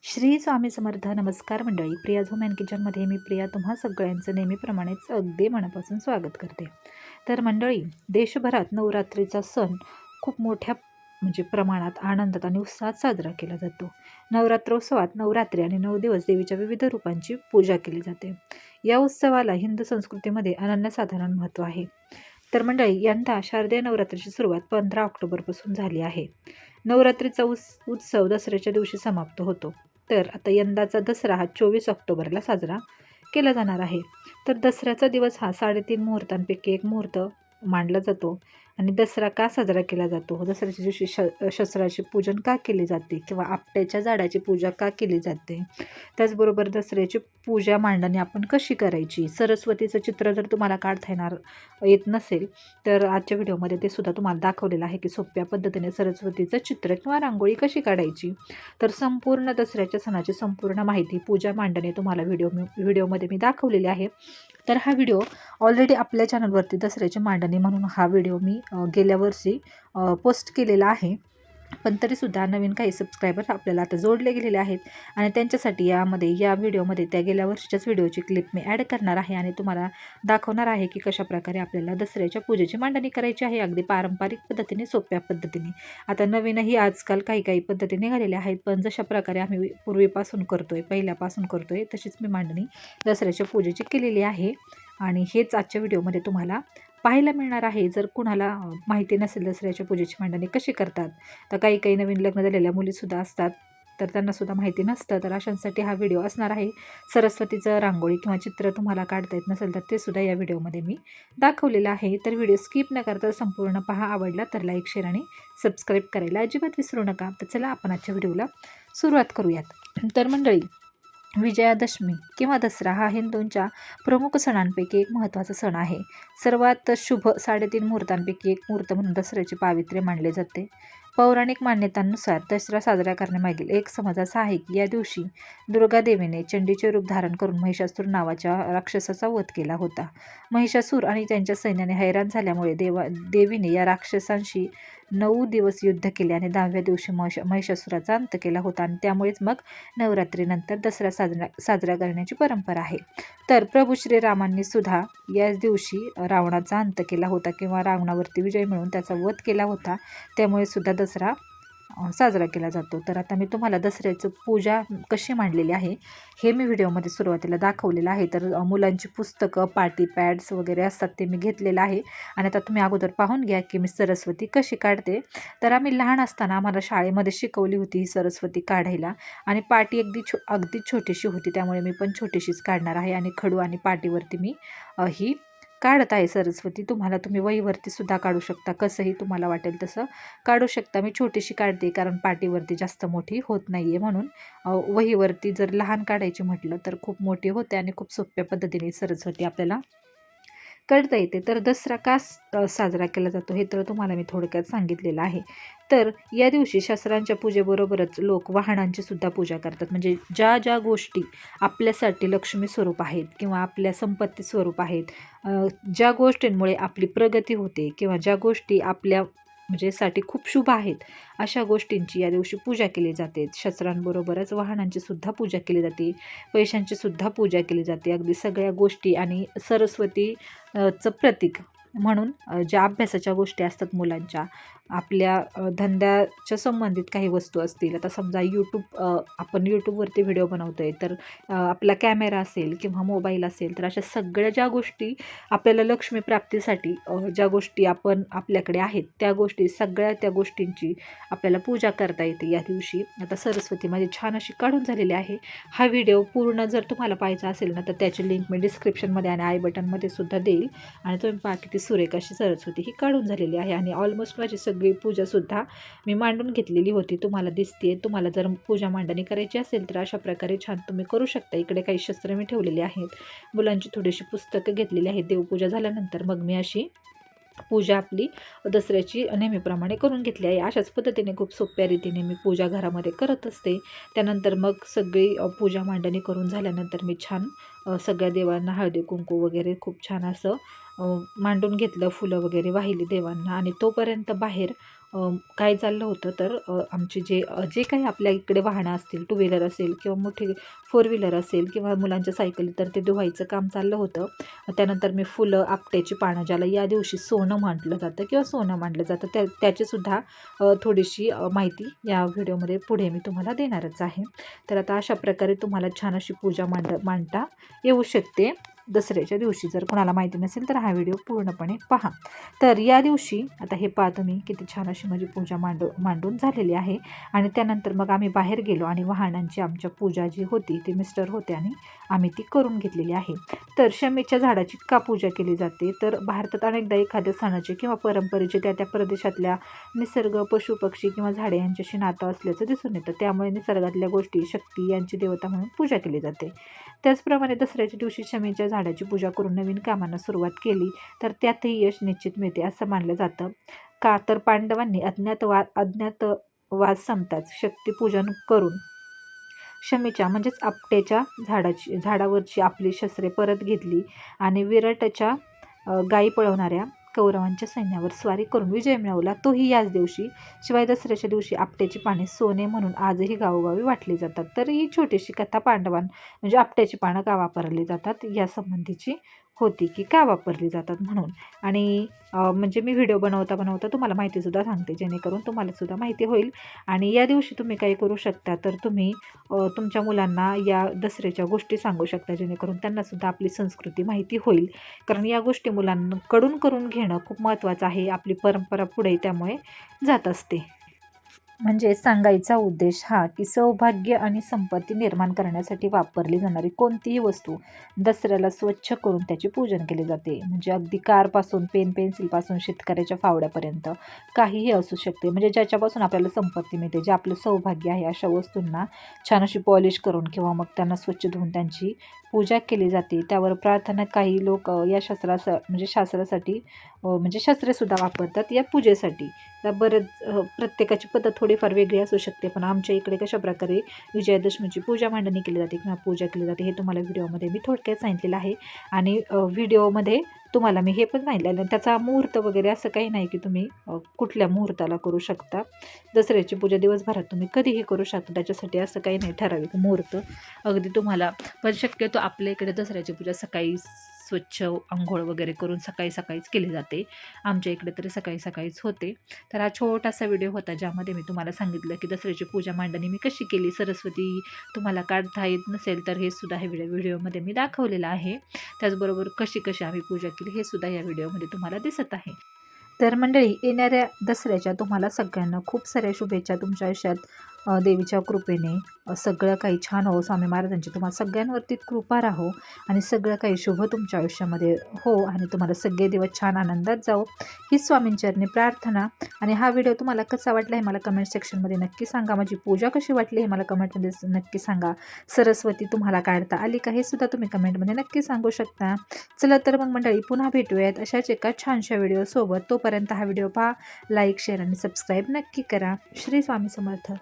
श्री स्वामी समर्थ. नमस्कार मंडळी. Priya zone and किचनमध्ये मी प्रिया तुम्हा सगळ्यांचं नेहमीप्रमाणेच अगदी मनापासून स्वागत करते. तर मंडळी, देशभरात नवरात्रीचा सण खूप मोठ्या प्रमाणात आनंदात आणि उत्साहात साजरा केला जातो. नवरात्रोत्सवात नवरात्री आणि 9 दिवस देवीच्या विविध रूपांची पूजा केली जाते. या उत्सवाला हिंदू संस्कृतीमध्ये अनन्यसाधारण महत्त्व आहे. तर मंडळी, यंदा शारदीय नवरात्रीची सुरुवात 15 ऑक्टोबरपासून झाली आहे. नवरात्रीचा उत्सव दसऱ्याच्या दिवशी समाप्त होतो. तर आता यंदाचा दसरा हा 24 ऑक्टोबरला साजरा केला जाणार आहे. तर दसऱ्याचा दिवस हा 3.5 मुहूर्तांपैकी एक मुहूर्त मानला जातो. आणि दसरा का साजरा केला जातो, दसऱ्याच्या दिवशी शस्त्राचे पूजन का केले जाते किंवा आपट्याच्या झाडाची पूजा का केली जाते, त्याचबरोबर दसऱ्याची पूजा मांडणी आपण कशी करायची, सरस्वतीचं चित्र जर तुम्हाला काढता येत नसेल तर आजच्या व्हिडिओमध्ये ते सुद्धा तुम्हाला दाखवलेलं आहे की सोप्या पद्धतीने सरस्वतीचं चित्र किंवा रांगोळी कशी काढायची. तर संपूर्ण दसऱ्याच्या सणाची संपूर्ण माहिती, पूजा मांडणी तुम्हाला व्हिडिओमध्ये मी दाखवलेली आहे. तर हा व्हिडिओ ऑलरेडी आपल्या चॅनलवरती दसऱ्याची मांडणी म्हणून हा व्हिडिओ मी गेल्या वर्षी पोस्ट केलेला आहे. पण तरीसुद्धा नवीन काही सबस्क्रायबर आपल्याला आता जोडले गेलेले आहेत आणि त्यांच्यासाठी या व्हिडिओमध्ये त्या गेल्या वर्षीच्याच व्हिडिओची क्लिप मी ॲड करणार आहे आणि तुम्हाला दाखवणार आहे की कशाप्रकारे आपल्याला दसऱ्याच्या पूजेची मांडणी करायची आहे, अगदी पारंपरिक पद्धतीने, सोप्या पद्धतीने. आता नवीनही आजकाल काही पद्धती निघालेल्या आहेत, पण जशा प्रकारे आम्ही पूर्वीपासून करतोय, पहिल्यापासून करतोय, तशीच मी मांडणी दसऱ्याच्या पूजेची केलेली आहे. आणि हेच आजच्या व्हिडिओमध्ये तुम्हाला पाहायला मिळणार आहे. जर कुणाला माहिती नसेल दसऱ्याच्या पूजेची मांडणी कशी करतात, तर काही नवीन लग्न झालेल्या मुलीसुद्धा असतात, तर त्यांनासुद्धा माहिती नसतं, तर अशांसाठी हा व्हिडिओ असणार आहे. सरस्वतीचं रांगोळी किंवा चित्र तुम्हाला काढता येत नसेल तर ते सुद्धा या व्हिडिओमध्ये मी दाखवलेलं आहे. तर व्हिडिओ स्किप न करता संपूर्ण पहा. आवडला तर लाईक, शेअर आणि सबस्क्राईब करायला अजिबात विसरू नका. तर चला आपण आजच्या व्हिडिओला सुरुवात करूयात. तर मंडळी, विजयादशमी किंवा दसरा हा हिंदूंच्या प्रमुख सणांपैकी एक महत्त्वाचा सण आहे. सर्वात शुभ 3.5 मुहूर्तांपैकी एक मुहूर्त म्हणून दसऱ्याचे पावित्र्य मानले जाते. पौराणिक मान्यतांनुसार दसरा साजरा करण्यामागील एक समज असा आहे की या दिवशी दुर्गादेवीने चंडीचे रूप धारण करून महिषासूर नावाच्या राक्षसाचा वध केला होता. महिषासूर आणि त्यांच्या सैन्याने हैराण झाल्यामुळे देवीने या राक्षसांशी 9 दिवस युद्ध केले आणि 10व्या दिवशी महिषासुराचा अंत केला होता. आणि त्यामुळेच मग नवरात्रीनंतर दसरा साजरा करण्याची परंपरा आहे. तर प्रभू श्रीरामांनी सुद्धा याच दिवशी रावणाचा अंत केला होता किंवा रावणावरती विजय मिळवून त्याचा वध केला होता. त्यामुळे सुद्धा दसरा साजरा केला जातो. तर आता मी तुम्हाला दसऱ्याचं पूजा कशी मांडलेली आहे हे मी व्हिडिओमध्ये सुरुवातीला दाखवलेलं आहे. तर मुलांची पुस्तकं, पाटी पॅड्स वगैरे असतात ते मी घेतलेलं आहे. आणि आता तुम्ही अगोदर पाहून घ्या की मी सरस्वती कशी काढते. तर आम्ही लहान असताना आम्हाला शाळेमध्ये शिकवली होती ही सरस्वती काढायला. आणि पाटी अगदी छोटीशी होती, त्यामुळे मी पण छोटीशीच काढणार आहे. आणि खडू आणि पाटीवरती मी ही काढत आहे सरस्वती. तुम्ही वहीवरती सुद्धा काढू शकता, कसंही तुम्हाला वाटेल तसं काढू शकता. मी छोटीशी काढते कारण पाटीवरती जास्त मोठी होत नाही आहे, म्हणून वहीवरती जर लहान काढायची म्हटलं तर खूप मोठी होते आणि खूप सोप्या पद्धतीने सरस्वती आपल्याला काढता येते. तर दसरा का साजरा केला जातो हे तर तुम्हाला मी थोडक्यात सांगितलेलं आहे. तर या दिवशी शस्त्रांच्या पूजेबरोबरच लोक वाहनांची सुद्धा पूजा करतात. म्हणजे ज्या गोष्टी आपल्यासाठी लक्ष्मी स्वरूप आहेत किंवा आपल्या संपत्ती स्वरूप आहेत, ज्या गोष्टींमुळे आपली प्रगती होते किंवा ज्या गोष्टी आपल्या साठी खूप शुभ आहेत, अशा गोष्टींची या दिवशी पूजा केली जाते. शस्त्रांबरोबरच वाहनांची सुद्धा पूजा केली जाते, पैशांची सुद्धा पूजा केली जाते, अगदी सगळ्या गोष्टी. आणि सरस्वतीचं प्रतीक म्हणून ज्या अभ्यासाच्या गोष्टी असतात मुलांच्या, आपल्या धंद्याच्या संबंधित काही वस्तू असतील, आता समजा आपण यूट्यूबवरती व्हिडिओ बनवतोय, तर आपला कॅमेरा असेल किंवा मोबाईल असेल, तर अशा सगळ्या ज्या गोष्टी आपल्याला लक्ष्मी प्राप्तीसाठी ज्या गोष्टी आपल्याकडे आहेत, त्या गोष्टींची आपल्याला पूजा करता येते या दिवशी. आता सरस्वती माझी छान अशी काढून झालेली आहे. हा व्हिडिओ पूर्ण जर तुम्हाला पाहायचा असेल ना, तर त्याची लिंक मी डिस्क्रिप्शनमध्ये आणि आय बटनमध्ये सुद्धा देईल. आणि तुम्ही पहा किती सुरेख अशी सरस्वती ही काढून झालेली आहे. आणि ऑलमोस्ट माझी सगळी पूजासुद्धा मी मांडून घेतलेली होती, तुम्हाला दिसते. तुम्हाला जर पूजा मांडणी करायची असेल तर अशा प्रकारे छान तुम्ही करू शकता. इकडे काही शस्त्र मी ठेवलेली आहेत, मुलांची थोडीशी पुस्तकं घेतलेली आहेत. देवपूजा झाल्यानंतर मग मी अशी पूजा आपली दसऱ्याची नेहमीप्रमाणे करून घेतली आहे. अशाच पद्धतीने खूप सोप्या रीतीने मी पूजा घरामध्ये करत असते. त्यानंतर मग सगळी पूजा मांडणी करून झाल्यानंतर मी छान सगळ्या देवांना हळदी कुंकू वगैरे खूप छान असं मांडून घेतलं, फुलं वगैरे वाहिली देवांना. आणि तोपर्यंत बाहेर काय चाललं होतं तर आमचे जे काही आपल्या इकडे वाहनं असतील, टू व्हीलर असेल किंवा मोठी फोर व्हीलर असेल किंवा मुलांच्या सायकली, तर ते धुवायचं काम चाललं होतं. त्यानंतर मी फुलं, आपट्याची पानं, ज्याला या दिवशी सोनं म्हटलं जातं किंवा सोनं मानलं जातं, त्याचीसुद्धा थोडीशी माहिती या व्हिडिओमध्ये पुढे मी तुम्हाला देणारच आहे. तर आता अशा प्रकारे तुम्हाला छान अशी पूजा मांडता येऊ शकते दसऱ्याच्या दिवशी. जर कोणाला माहिती नसेल तर हा व्हिडिओ पूर्णपणे पहा. तर या दिवशी आता हे पहा तुम्ही किती छान अशी माझी पूजा मांडून झालेली आहे. आणि त्यानंतर मग आम्ही बाहेर गेलो आणि वाहनांची आमच्या पूजा जी होती ती मिस्टर होते आणि आम्ही ती करून घेतलेली आहे. तर शमीच्या झाडाची का पूजा केली जाते, तर भारतात अनेकदा एखाद्या सणाचे किंवा परंपरेचे त्या प्रदेशातल्या निसर्ग, पशु पक्षी किंवा झाडे यांच्याशी नातं असल्याचं दिसून येतं. त्यामुळे निसर्गातल्या गोष्टी, शक्ती यांची देवता म्हणून पूजा केली जाते. त्याचप्रमाणे दसऱ्याच्या दिवशी शमीच्या झाडाची पूजा करून नवीन कामांना सुरुवात केली तर त्यातही यश निश्चित मिळते असं मानलं जातं. का तर पांडवांनी अज्ञातवास संपताच शक्तीपूजन करून शमीच्या म्हणजेच आपट्याच्या झाडावरची आपली शस्त्रे परत घेतली आणि विराटच्या गायी पळवणाऱ्या कौरवांच्या सैन्यावर स्वारी करून विजय मिळवला, तोही याच दिवशी. शिवाय दसऱ्याच्या दिवशी आपट्याची पाने सोने म्हणून आजही गावोगावी वाटली जातात. तर ही छोटीशी कथा म्हणजे आपट्याची पानं का वापरली जातात या संबंधीची होती, की का वापरली जातात म्हणून. आणि म्हणजे मी व्हिडिओ बनवता तुम्हाला माहितीसुद्धा सांगते, जेणेकरून तुम्हालासुद्धा माहिती होईल. आणि या दिवशी तुम्ही काही करू शकता, तर तुम्ही तुमच्या मुलांना या दसऱ्याच्या गोष्टी सांगू शकता, जेणेकरून त्यांनासुद्धा आपली संस्कृती माहिती होईल. कारण या गोष्टी मुलांकडून करून घेणं खूप महत्त्वाचं आहे. आपली परंपरा पुढे त्यामुळे जात असते. म्हणजे सांगायचा उद्देश हा की सौभाग्य आणि संपत्ती निर्माण करण्यासाठी वापरली जाणारी कोणतीही वस्तू दसऱ्याला स्वच्छ करून त्याचे पूजन केले जाते. म्हणजे अगदी कारपासून पेन्सिलपासून शेतकऱ्याच्या फावड्यापर्यंत काहीही असू शकते. म्हणजे ज्याच्यापासून आपल्याला संपत्ती मिळते, जे आपलं सौभाग्य आहे, अशा वस्तूंना छान अशी पॉलिश करून किंवा मग त्यांना स्वच्छ धुवून त्यांची पूजा केली जाते. त्यावर प्रार्थना काही लोक या शास्त्रासाठी म्हणजे शस्त्रेसुद्धा वापरतात या पूजेसाठी. तर प्रत्येकाची पद्धत थोडीफार वेगळी असू शकते, पण आमच्या इकडे कशाप्रकारे विजयादशमीची पूजा मांडणी केली जाते किंवा पूजा केली जाते हे तुम्हाला व्हिडिओमध्ये मी थोडक्यात सांगितलेलं आहे. आणि व्हिडिओमध्ये तुम्हाला मी हे पण सांगितलेलं आहे, त्याचा मुहूर्त वगैरे असं काही नाही की तुम्ही कुठल्या मुहूर्ताला करू शकता. दसऱ्याची पूजा दिवसभरात तुम्ही कधीही करू शकता, त्याच्यासाठी असं काही नाही ठराविक मुहूर्त. अगदी तुम्हाला पण शक्यतो आपल्या इकडे दसऱ्याची पूजा सकाळी स्वच्छ अंघोळ वगैरे करून सकाळीच केली जाते. आमच्या इकडे तरी सकाळीच होते. तर हा छोटासा व्हिडिओ होता, ज्यामध्ये मी तुम्हाला सांगितलं की दसऱ्याची पूजा मांडणी मी कशी केली. सरस्वती तुम्हाला काढता येत नसेल तर हे सुद्धा व्हिडिओमध्ये मी दाखवलेलं आहे. त्याचबरोबर कशी आम्ही पूजा केली हे सुद्धा या व्हिडिओमध्ये तुम्हाला दिसत आहे. तर मंडळी, येणाऱ्या दसऱ्याच्या तुम्हाला सगळ्यांना खूप साऱ्या शुभेच्छा. तुमच्या आयुष्यात देवीच्या कृपेने सगळं काही छान हो. स्वामी महाराजांची तुम्हाला सगळ्यांवरती कृपा राहो आणि सगळं काही शुभ तुमच्या आयुष्यामध्ये हो आणि तुम्हाला सगळे दिवस छान आनंदात जाओ, हीच स्वामींचरणी प्रार्थना. आणि हा व्हिडिओ तुम्हाला कसा वाटला हे मला कमेंट सेक्शनमध्ये नक्की सांगा. माझी पूजा कशी वाटली हे मला कमेंटमध्ये नक्की सांगा. सरस्वती तुम्हाला काढता आली का हे सुद्धा तुम्ही कमेंटमध्ये नक्की सांगू शकता. चला तर मग मंडळी, पुन्हा भेटूयात अशाच एका छानशा व्हिडिओसोबत. तोपर्यंत हा व्हिडिओ पहा, लाईक, शेअर आणि सबस्क्राईब नक्की करा. श्री स्वामी समर्थ.